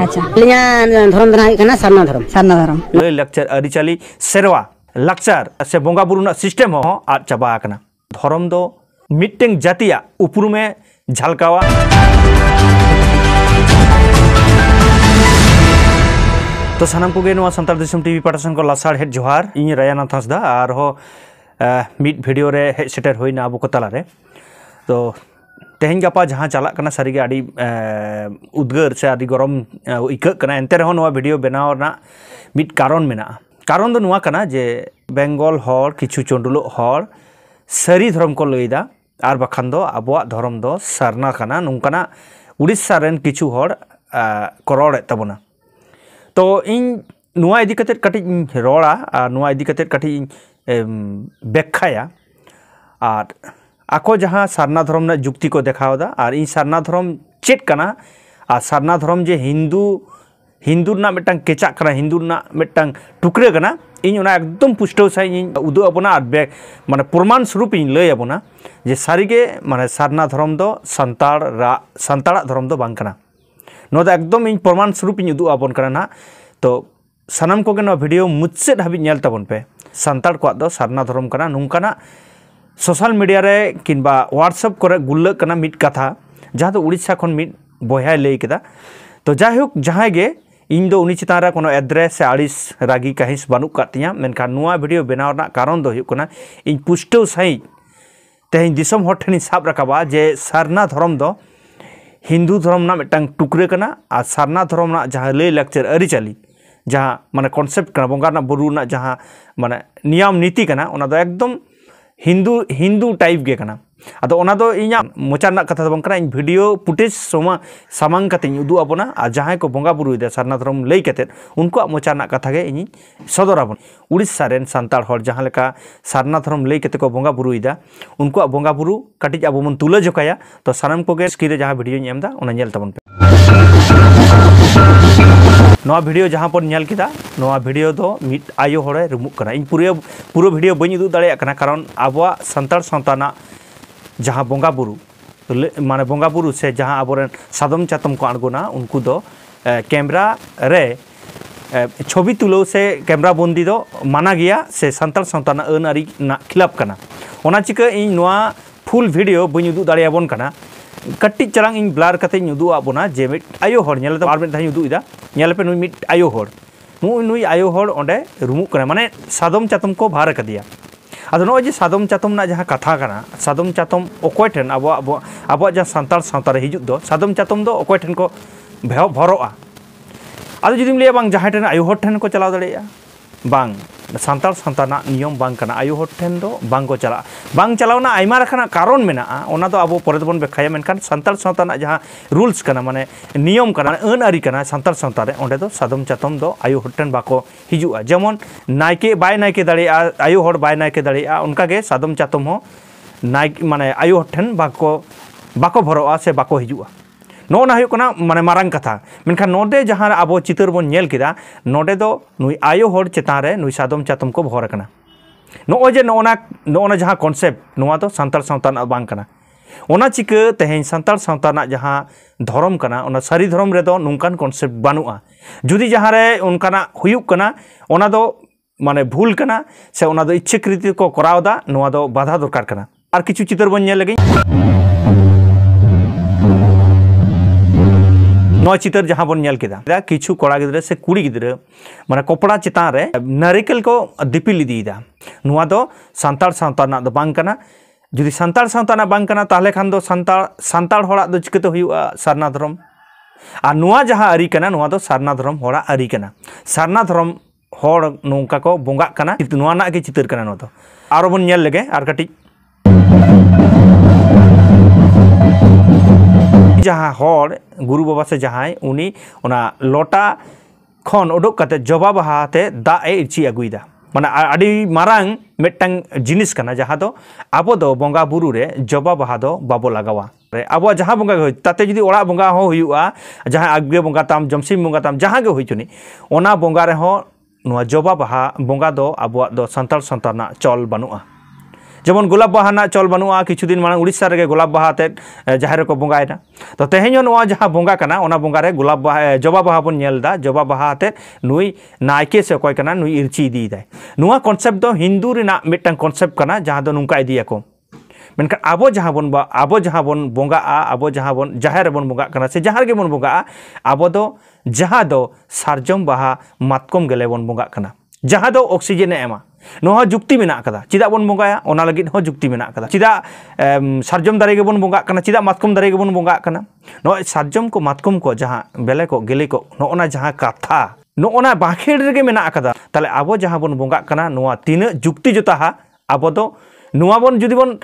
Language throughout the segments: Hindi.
अच्छा धर्म दना सारना धर्म लय लाक्चर अरिचाली सेरवा लाक्चर से बोंगा बुरुना सिस्टम हो आद चाबा आकना धर्म दो मिट्टेंग जातिया उपरुमे झलकावा तो सानाम कोगे नवा संताल दिसम टीवी पाठासन को लासार हेड जोहार इन रायानाथ हांसदा और हो मिड वीडियो रे हेड सेटर होइना अबो को तालारे तो तेहन गपा जहाँ चला कना सारी आड़ी उद्गार से आड़ी गरम इकक कना एंते रहो नवा वीडियो बनाव ना मिड कारण मेना कारण दो नवा कना जे बेंगल हर किछु चंडुलो हर सारी धर्म को लईदा आर बखान दो आबोआ धर्म दो सारना कना नुंकाना उड़ीसा रेन किछु हर करड़ तबना तो इन नुआ इदी कते कटि रोड़ा नुआ इदी कते कटि व्याख्याया और आको जहाँ सारना धर्म ना जुक्ति को देखावदा और इन सारना धर्म चेक कना और सारना धर्म जे हिंदू ना मिटंग केचा कना हिंदू ना मिटंग टुकरे कना इन उना एकदम पुष्टो साइ इन उदु अबना और माने प्रमाण स्वरूप इन लय अबना जे सारिगे माने सारना धर्म दो संताड़ा धर्म दो बांग कना नो दा एकदम इन प्रमाण स्वरूप इन उदु अबन कना ना तो सनम को नो वीडियो मुझसे हाबि नेल तबन पे संताड़ को दो सारना धर्म कना नुंकाना सोशल मीडिया रे किंबा व्हाट्सएप करे गुल्ल कना मिट कथा जहाँ तो उड़ीसा खन मिट बया लई केदा तो जायहोक जहाँ गे इन दो उनी चितान रे कोनो एड्रेस से आड़िस रागी कहिस बानु कातिया मेनखान नुआ वीडियो बनाव ना कारण दो हुयु कना इन पुष्टो सही तेहन दिसम हर ठेनी साब रकाबा जे सारना धर्म दो हिंदू धर्म ना मिटंग टुकरे कना आ सारना धर्म ना जहाँ लय लाक्चर अरिचाली जहाँ माने कॉन्सेप्ट कना बोंगा ना बुरु ना जहाँ माने नियम नीति कना ओना दो एकदम हिंदू टाइप गे कना अदो ओना दो इኛ मोचा ना कथा दो इन वीडियो फुटेज सामांग कते उदु आबोना आ जहां को बोंगा बुरु दे सारना धर्म लई कते उनको मोचा ना कथा गे इन सदर आबोन उड़ीसा रेन संताल हर जहां लेका सारना धर्म लई कते को बोंगा बुरु इदा उनको बोंगा बुरु कटिज आबो मन तुला जोकाया तो सानम को गे स्क्रीन रे जहां वीडियो एमदा ओना नेल तबन पे नवा वीडियो जहाँ पर नेल किदा नवा वीडियो दो मिट आयो हरे रुमुक कना इन पूरा वीडियो बनी उदु दाड़े कना कारण आबोआ संताल संताना जहाँ बोंगा बुरु माने बोंगा बुरु से जहाँ आबोरेन सादम चातम को आड़गोना उनको दो कैमरा रे छवि तुलो से कैमरा बंदी दो माना गया से संताल संताना अन आरी ना खिलाफ कना ओना चिका इन नवा फुल वीडियो बनी उदु दाड़े आबोन कना कट्टी चलांग इन ब्लार कते उदु आबोना जे मिट आयो हर नेल आर मिट धाई उदु इदा नेल पे नुई मिट आयो हर नुई आयो हर ओंडे रुमुक कना माने सादम चातम को भार कदिया अदो नो जे सादम चातम ना जहाँ कथा कना सादम चातम अकोय ठेन अब जहाँ संताल सावता रे हिजुग दो सादम चातम दो अकोय ठेन को भरोआ अदो जुदिम लिया बांग जहाँ ठेन आयो हर ठेन को चलाव दाड़ेया बांग संताल संताना नियम बांग कना आयो हर ठेन दो बांग को चला बांग चलावना आयमा रखना कारण मेना ओना दो अब परे बन बेखाया मेनखान संताल संताना जहाँ रूल्स कना माने नियम कना अन आरी कना संताल संता रे ओंडे दो सादम चातम दो आयो हर ठेन बाको हिजुआ जेमन नायके बाय नायके दाड़ेया आयो हर बाय नायके दाड़ेया उनका गे सादम चातम हो नायके माने आयो हर ठेन बाको भरोआ से बाको हिजुआ नोना हुयु कना माने मारांग कथा मेनखान नोडे जहाँ आबो चितर बन नेल किदा नोडे दो नुई आयो हर चेतान रे नुई सादम चातम को भर कना नो जे नोना जहाँ कॉन्सेप्ट नोआ दो संताल सावताना बांग कना ओना चिका तेहेन संताल सावताना जहाँ धर्म कना ओना सारी धर्म रे दो नुंकान कॉन्सेप्ट बानुआ जुदी जहाँ रे उनकाना हुयु कना ओना दो माने भूल कना से ओना दो इच्छाकृति को करावदा नोआ दो बाधा दरकार कना आर किछु चितर बन नेल लगी नौ चितर जहाँ बन नेल केदा किछु कोड़ा गिद्रे से कुड़ी गिद्रे माने कपड़ा चितान रे नारिकेल को दिपिल इदीदा नुआ दो संताल सावताना दो बांग कना जुदी संताल सावताना बांग कना ताहले खान दो संताल होड़ा दो चिकते हुयुआ सारना धर्म आ नुआ जहाँ आरी कना नुआ दो सारना धर्म होड़ा आरी कना सारना धर्म होड़ नोंका को बोंगा कना नुआ ना के चितर कना नो दो आरो बन नेल लगे आर कटी जहाँ हर गुरु बाबा से जहाँ उनी उना लोटा खन उडोक कते जबा बहाते दा ए इची अगुइदा माने आडी मारांग मेटंग जिनिस कना जहाँ दो आबो दो बोंगा बुरु रे जबा बहा दो बाबो लगावा रे आबो जहाँ बोंगा होय ताते जुदी ओड़ा बोंगा हो हुयुआ जहाँ आगे बोंगा ताम जमसिम बोंगा ताम जहाँ गे होय चुनी ओना बोंगा रे हो नुआ जबा बहा बोंगा दो आबो दो संताल संताना चल बानुआ जेमन गोलाप बाहा ना चल बनुआ किछु दिन मांग उड़ीसा रे गोलाप बाहा ते जाहेर को बोंगायना तो तेहेन नोआ जहां बोंगा कना ओना बोंगा रे गोलाप बाहा जबा बाहा बन नेलदा जबा बाहा ते नुई नायके से कोय कना नुई इरची दी दाय नोआ कॉन्सेप्ट दो हिंदू रेना मिटन कॉन्सेप्ट कना जहां दो नुंका इदिया को मेनका आबो जहां बन बोंगा आबो जहां बन जाहेर बन बोंगा कना से जहां गे बन बोंगा आबो दो जहां दो सारजम बाहा मातकम गेले बन बोंगा कना जहां दो ऑक्सीजन एमा नोहा जुक्ति मेना कदा चिदा बन बोंगाया ओना लगित हो जुक्ति मेना कदा चिदा सारजम दारे गे बन बोंगा कना चिदा मातकम दारे गे बन बोंगा कना नो सारजम को मातकम को जहां बेले को गेले को नोना जहां कथा नोना बाखेड़ रे गे मेना कदा ताले आबो जहां बन बोंगा कना नोआ तीन जुक्ति जोताहा आबो दो नोआ बन जुदी बन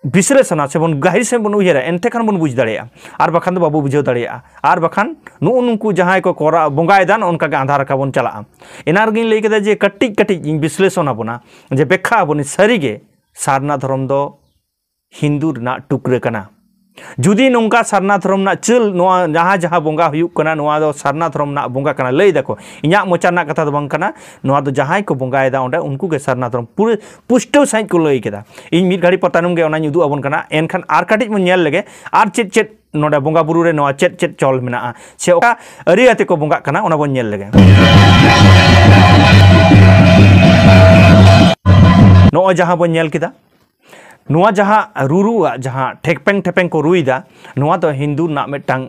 विश्लेषण से बन गहिर से बन उयरा एनते खान बन बुझ दाड़िया आर बखान दो बाबू बुझाव दाड़िया आर बखान नुकु जहां को कोरा बोंगाय दान उनका के आधार का बन चला एनार गिन लई केदा जे कट्टिक कट्टिक विश्लेषण आबोना जे बेखा आबोनी सारीगे सारना धर्म दो हिंदू रना टुकरे कना जुदी नोंका सारना धर्म ना चल नोआ जहां जहां बोंगा हुयुक कना नोआ दो सारना धर्म ना बोंगा कना लई दको इन्या मोचा ना कथा दो बांग कना नोआ दो जहां को बोंगाय दा ओंडे उनको के सारना धर्म पूरे पुष्टो साइज को लई केदा इन मिड घाड़ी पतानुम गे ओना युदु अबन कना एनखान आर काटिज मन नेल लगे आर चेट चेट नोडे बोंगा बुरु रे नोआ चेट चेट चल मेना से ओका अरि आते को बोंगा कना ओना बन नेल लगे नोआ जहां बन नेल केदा नोआ जहां रुरुआ जहां ठेकपेंग ठेपेंग को रुईदा नोआ तो हिंदू ना मिटांग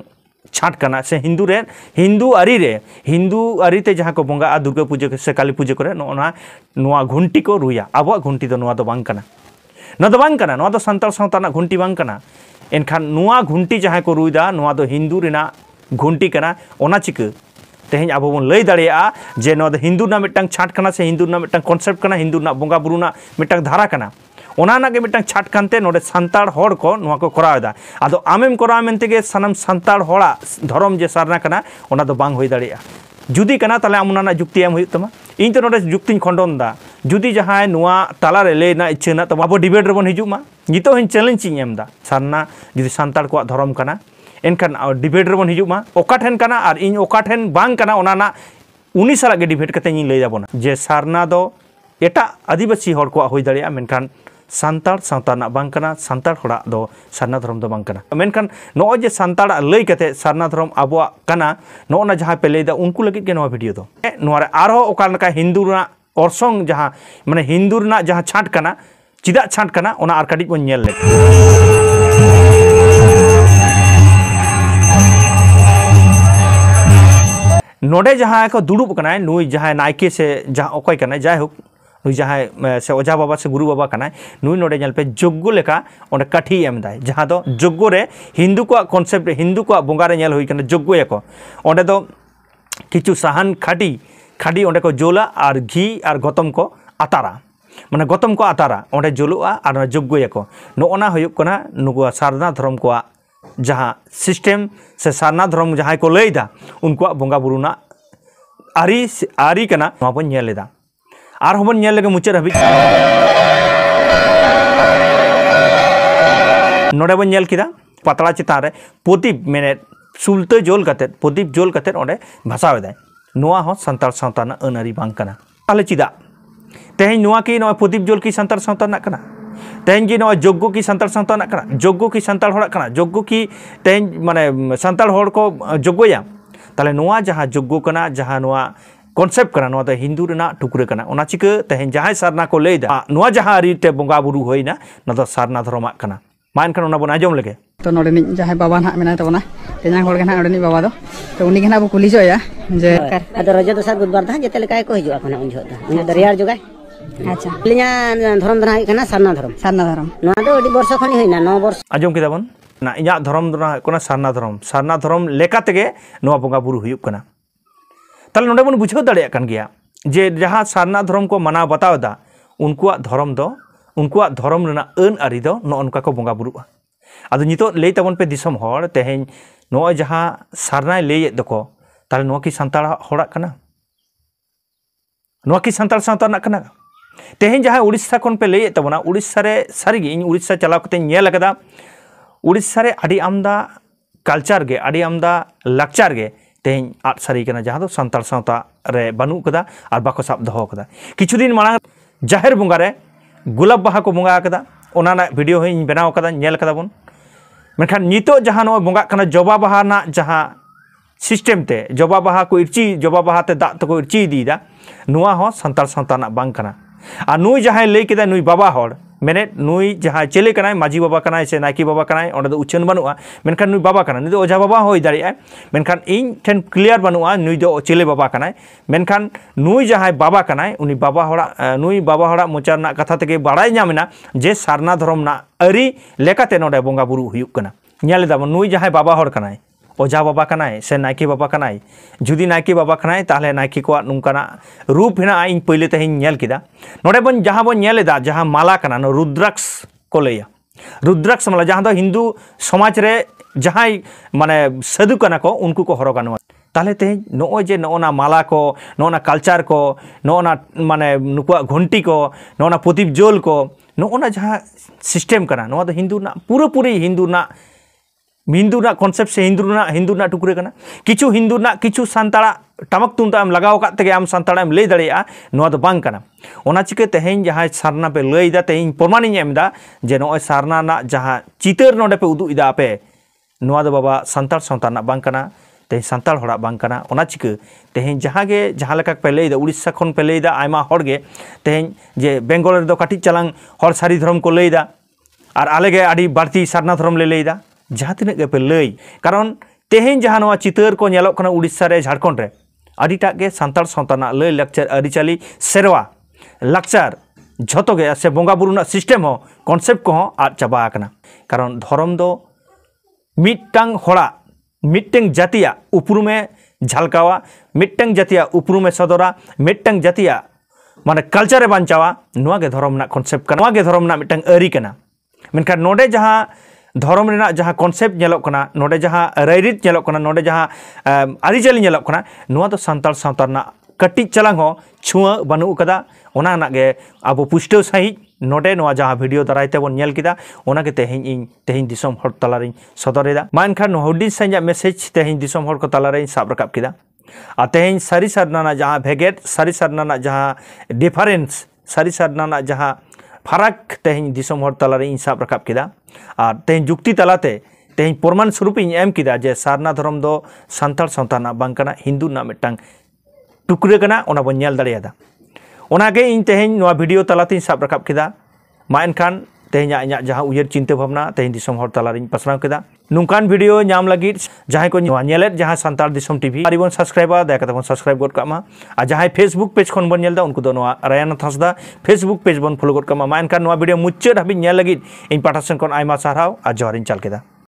छाट कना से हिंदू अरी ते जहां को बोंगा दुर्गा पूजा से काली पूजा करे नोआ घुंटी को रुया अब घुंटी तो नोआ तो बांग कना नोआ तो संताल सावता ना घुंटी बांग कना एनखान नोआ घुंटी जहां को रुईदा नोआ तो हिंदू रेना घुंटी कना ओना चिका तेहें अब बन लई दाड़िया जे नोआ तो हिंदू ना मिटांग छाट कना से हिंदू ना मिटांग कॉन्सेप्ट कना हिंदू ना बोंगा बुरु ना मिटांग धारा कना ओना ना के मिटांग छाट कानते नोडे संताड़ होड़ को नोआ को करावदा आदो आमेम कराव मेनते के सनम संताड़ होड़ा धर्म जे सारना कना ओना दो बांग होई दाड़िया जुदी कना ताले आम ओना जुक्ति एम हुई तमा इन तो नोडे जुक्तिन खंडन दा जुदी जहां नोआ ताला रे ले ना इच्छा ना तो आबो डिबेट रे बन हिजुग मा नितो हिन चैलेंज इन एम दा सारना जुदी संताड़ को धर्म कना एनखान डिबेट रे बन हिजुग मा ओका ठेन कना आर इन ओका ठेन बांग कना ओना ना उनी साला के डिबेट कते इन लई जाबोना जे सारना दो एटा आदिवासी होड़ को होई दाड़िया मेनखान संताड़ सावता ना बांग कना संताड़ होड़ा दो सारना धर्म दो बांग कना मेनखान नो जे संताड़ लई कते सारना धर्म आबो कना नो ना जहां पे लईदा उनको लगित के नो वीडियो दो नो रे आरो ओका लका हिंदू ना ऑर्सोंग जहां माने हिंदू ना जहां छाट कना चिदा छाट कना ओना आर काटी बन नेल ले नोडे जहां को दुड़ुब कना नुई जहां नायके से जहां ओकय कना जाय हो नुई जहां से ओझा बाबा से गुरु बाबा कना नुई नोडे जल पे जोग्गो लेका ओंडे काठी एम दाय जहां दो जोग्गो रे हिंदू को कॉन्सेप्ट हिंदू को बोंगा रे नेल होई कना जोग्गो याको ओंडे दो किछु साहान खाडी ओंडे को जोला और घी और गतम को आतारा माने गतम को आतारा ओंडे जोलुआ और जोग्गो याको नोना होयुक कना नुगु सारना धर्म को जहां सिस्टम से सारना धर्म जहां को लईदा उनको बोंगा बुरुना आरी कना नोआ बन नेल लेदा आर होबन नेल लगे मुचाद हबि नोडे बन नेल किदा पतला चितान रे प्रदीप मेने सुलते जोल कते प्रदीप जोल कते ओंडे भाषाव दाय नोआ हो संताल सावता ना अनारी बांग कना ताले चिदा तेहें नोआ की नोआ प्रदीप जोल की संताल सावता ना कना तेहें जी नोआ जोग्गो की संताल सावता ना कना जोग्गो की संताल होड़ा कना जोग्गो की तेहें माने संताल होड़ को जोग्गोया ताले नोआ जहां जोग्गो कना जहां नोआ कॉन्सेप्ट कना नोआ तो हिंदू रेना टुकरे कना ओना चिका तेहें जहां सारना को लईदा नोआ जहां अरीते बोंगा बुरु होइना ना तो सारना धर्म कना मा एनखान ओना बन आजम लगे तो नोडे जहां बाबा ना मेना तबना तेना होड़ के ना ओडे बाबा दो तो उनी के ना कुली जोया जे अदो रजे दोसर बुधवार दा जेते लेकाय को हिजुआ कना उन जो दा उन दरियार जोगाय अच्छा लिया धर्म दना कना सारना धर्म नोआ दो अडी वर्ष खनी होइना 9 वर्ष आजम केदा बन ना इया धर्म दना कोना सारना धर्म लेका तेगे नोआ बोंगा बुरु हुयुक कना ताले नोडे बन बुझाव दाड़िया कान गया जे जहां सारना धर्म को मना बताव दा उनकुआ धर्म दो उनकुआ धर्म रेना अन आरी दो नो उनका को बोंगा बुरुआ आदो नितो लई तबन पे दिसम होड़ तेहें नो जहां सारना लई दको ताले नो की संताल होड़ा कना नो की संताल सावता ना कना तेहें जहां उड़ीसा कोन पे लई तबना उड़ीसा रे सारिगे इन उड़ीसा चलाव कते नेल कदा उड़ीसा रे आडी आमदा कल्चर गे आडी आमदा लाक्चर गे तेहें आद सारी कना जहां दो संताल सावता रे बानु कदा और बाको साब दहो कदा किछु दिन मांग जाहेर बोंगा रे गुलाब बाहा को बंगा कदा ओना वीडियो हई बनाव कदा नेल कदा बन मेनखान नितो जहां नो बंगा कना जबा बाहा ना जहां सिस्टम ते जबा बाहा को इर्ची जबा बाहा ते दा तो को इर्ची दीदा नुआ हो संताल संताना बांग कना आ नुई जहां लई केदा नुई बाबा होड़ मेने नुई जहां चेले कनाय माजी बाबा कनाय से नायकी बाबा कनाय ओंडे दो उच्चन बनुआ मेनखान नुई बाबा कना नुई दो ओझा बाबा होई दाड़िया मेनखान इन ठेन क्लियर बनुआ नुई दो चेले बाबा कनाय मेनखान नुई जहां बाबा कनाय उनी बाबा होड़ा नुई बाबा होड़ा मोचा ना कथा तेगे बाड़ाय ᱧᱟᱢᱮᱱᱟ जे सारना धर्म ना अरी लेकाते नोडे बोंगा बुरु हुयुक कना ᱧᱮᱞ दाबो नुई जहां बाबा होड़ कनाय ओझा बाबा कनाय से नायकी बाबा कनाय जुदी नायकी बाबा कनाय ताहले नायकी को नुंकाना रूप हेना इन पहिले तेहिन ᱧᱮल किदा नोडे बन जहां बन ᱧᱮᱞᱮदा जहां माला कना नो रुद्राक्ष को लैया रुद्राक्ष माला जहां दो हिंदू समाज रे जहां माने साधु कना को उनको को हरोगा नो ताहले तेहिन नो जे नोना माला को नोना कल्चर को नोना माने नुकुआ घंटी को नोना प्रदीप जोल को नोना जहां सिस्टम कना नो हिंदू ना पूरी हिंदू ना कॉन्सेप्ट से हिंदू ना टुकरे कना किछु हिंदू ना किछु सांताड़ा टमक तुमता आम लगाव का तेगे आम सांताड़ा एम लई दाड़िया नो दो बांग कना ओना चिके तेहेन जहां सारना पे लई दा तेहेन प्रमाण इन एमदा जे नो सारना ना जहां चितर नोडे पे उदु इदा पे नो दो बाबा सांताड़ संताना बांग कना तेहेन सांताड़ होड़ा बांग कना ओना चिके तेहेन जहां गे जहां लेका पे लई दा उड़ीसा खन पे लई दा आयमा हड़ गे तेहेन जे बेंगल रे दो काटी चलांग हर सारी धर्म को लई दा आर आलेगे आडी बाड़ती सारना धर्म ले लई दा जहाँ तीन पे लई कारण तेहेन जहाँ नवा चितर को नेलोक कना उड़ीसा रे झारखंड रे आडिटा के सांताड़ संताना लई लाक्चर अरिचाली सेरवा लाक्चर झतो गे से बोंगा बुरुना सिस्टम हो कॉन्सेप्ट को आद चाबा कना कारण धर्म दो मिटटांग होड़ा मिटटेंग जातिया उपरुमे झलकावा मिटटेंग जातिया उपरुमे सदरा मिटटेंग जातिया माने कल्चर बांचावा नोआ गे धर्म ना कॉन्सेप्ट कना नोआ गे धर्म ना मिटटेंग अरी कना मेनखान नोडे जहाँ धर्म रेना जहां कॉन्सेप्ट नेलोक कना नोडे जहां रैरित नेलोक कना नोडे जहां आरिचाली नेलोक कना नोआ दो सांताल सावतारना कटिज चलांग हो छुआ बानु कदा ओना ना गे आबो पुष्टो सही नोडे नोआ जहां वीडियो दराइते बन नेल किदा ओना के तेहिन दिसम हर तलारिन सदरेदा मानखान हुडिन संजा मेसेज तेहिन दिसम हर को तलारिन साब रकाब किदा आ तेहिन सारी सारना जहां भेगेट सारी सारना जहां डिफरेंस सारी सारना जहां फरक तेहिन दिसम हर तलारे इन साब रकाब किदा और तेहिन जुक्ति तलाते तेहिन प्रमाण स्वरूप इन एम किदा जे सारना धर्म दो सांताड़ संताना बांग कना हिंदू ना मिटटांग टुकरे कना ओना बन नेल दाड़ियादा ओनागे इन तेहिन नोआ वीडियो तलाते साब रकाब किदा मा एनखान तेहिन इᱧᱟᱜ जहां उयहर चिंता भावना तेहिन दिसम हर तलारिन पासनाव किदा नुकान वीडियो नाम लगित जहां को नेलेत जहां सांताड़ दिसम टीवी आरिबन सब्सक्राइबा दया कते सब्सक्राइब गद कामा आ जहां फेसबुक पेज खन बन नेलदा उनको दो नोआ रायानाथ हांसदा फेसबुक पेज बन फॉलो गद कामा मा एनखान नोआ वीडियो मुच्चो धाबि नेल लगित इन पाठासन कोन आयमा सारहाव आ जहरिन चाल केदा।